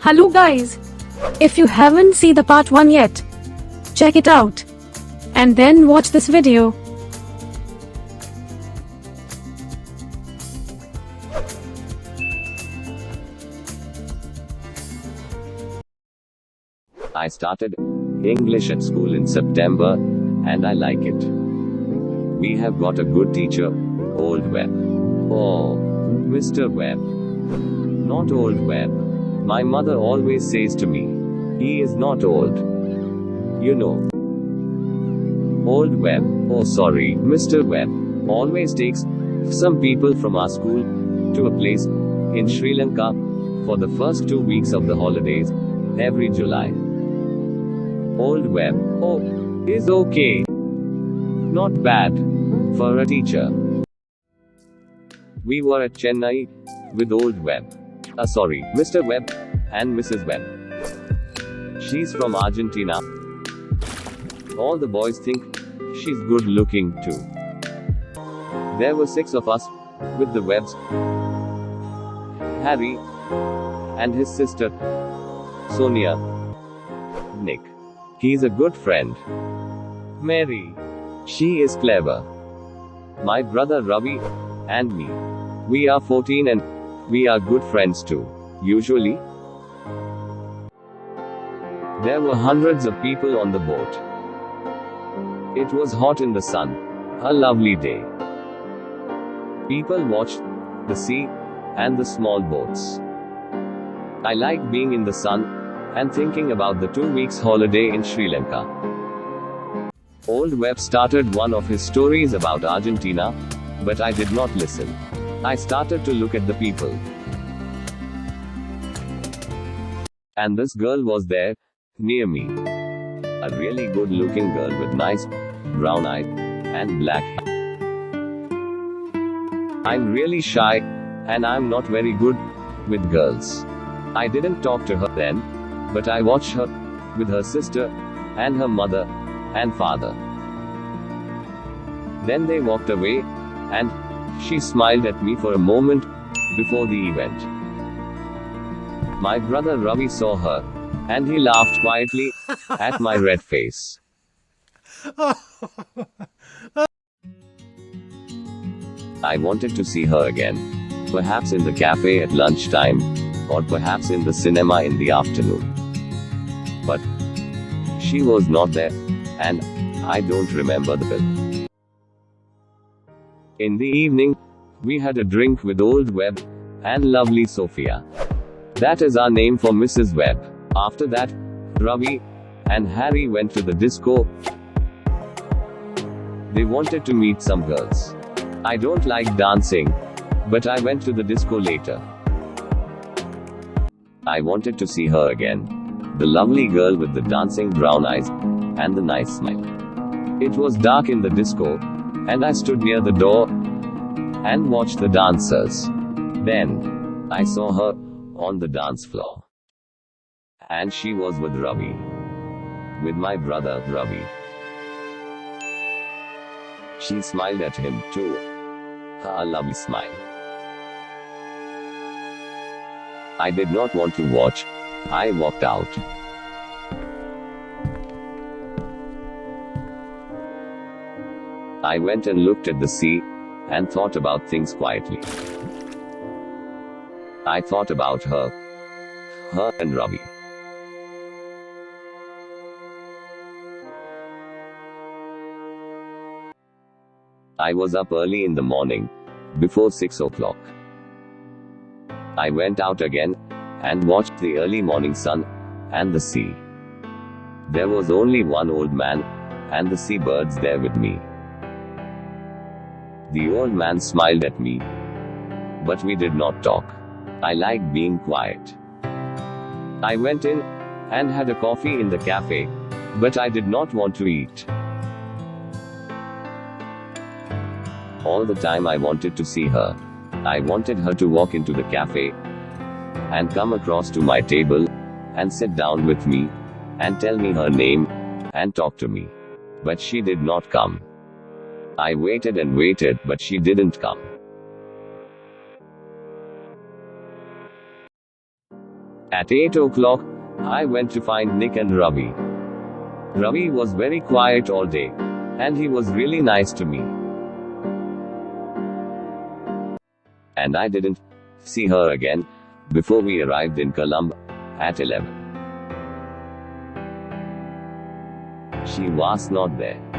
Hello guys! If you haven't seen the part 1 yet, check it out. And then watch this video. I started English at school in September, and I like it. We have got a good teacher, Old Webb. Oh, Mr. Webb. Not Old Webb. My mother always says to me, he is not old. You know. Old Webb, oh sorry, Mr. Webb, always takes some people from our school to a place in Sri Lanka for the first 2 weeks of the holidays every July. Old Webb, oh, is okay. Not bad for a teacher. We were at Chennai with Old Webb. Sorry, Mr. Webb and Mrs. Webb. She's from Argentina. All the boys think she's good looking too. There were 6 of us with the Webbs. Harry and his sister Sonia. Nick. He's a good friend. Mary. She is clever. My brother Ravi and me. We are 14 and we are good friends too. Usually. There were hundreds of people on the boat. It was hot in the sun. A lovely day. People watched the sea and the small boats. I like being in the sun and thinking about the 2 weeks holiday in Sri Lanka. Old Webb started one of his stories about Argentina, but I did not listen. I started to look at the people. And this girl was there, near me. A really good looking girl with nice, brown eyes, and black hair. I'm really shy, and I'm not very good with girls. I didn't talk to her then, but I watched her with her sister, and her mother, and father. Then they walked away, and she smiled at me for a moment before the event. My brother Ravi saw her, and he laughed quietly at my red face. I wanted to see her again. Perhaps in the cafe at lunchtime, or perhaps in the cinema in the afternoon. But she was not there, and I don't remember the bill. In the evening, we had a drink with Old Webb and lovely Sophia. That is our name for Mrs. Webb. After that, Ravi and Harry went to the disco. They wanted to meet some girls. I don't like dancing, but I went to the disco later. I wanted to see her again. The lovely girl with the dancing brown eyes and the nice smile. It was dark in the disco, and I stood near the door and watched the dancers. Then I saw her on the dance floor. And she was with Ravi. With my brother Ravi. She smiled at him too. A lovely smile. I did not want to watch. I walked out. I went and looked at the sea and thought about things quietly. I thought about her and Ravi. I was up early in the morning, before 6 o'clock. I went out again and watched the early morning sun and the sea. There was only one old man and the seabirds there with me. The old man smiled at me, but we did not talk. I like being quiet. I went in and had a coffee in the cafe, but I did not want to eat. All the time I wanted to see her. I wanted her to walk into the cafe and come across to my table and sit down with me and tell me her name and talk to me. But she did not come. I waited and waited, but she didn't come. At 8 o'clock, I went to find Nick and Ravi. Ravi was very quiet all day, and he was really nice to me. And I didn't see her again before we arrived in Colombo at 11. She was not there.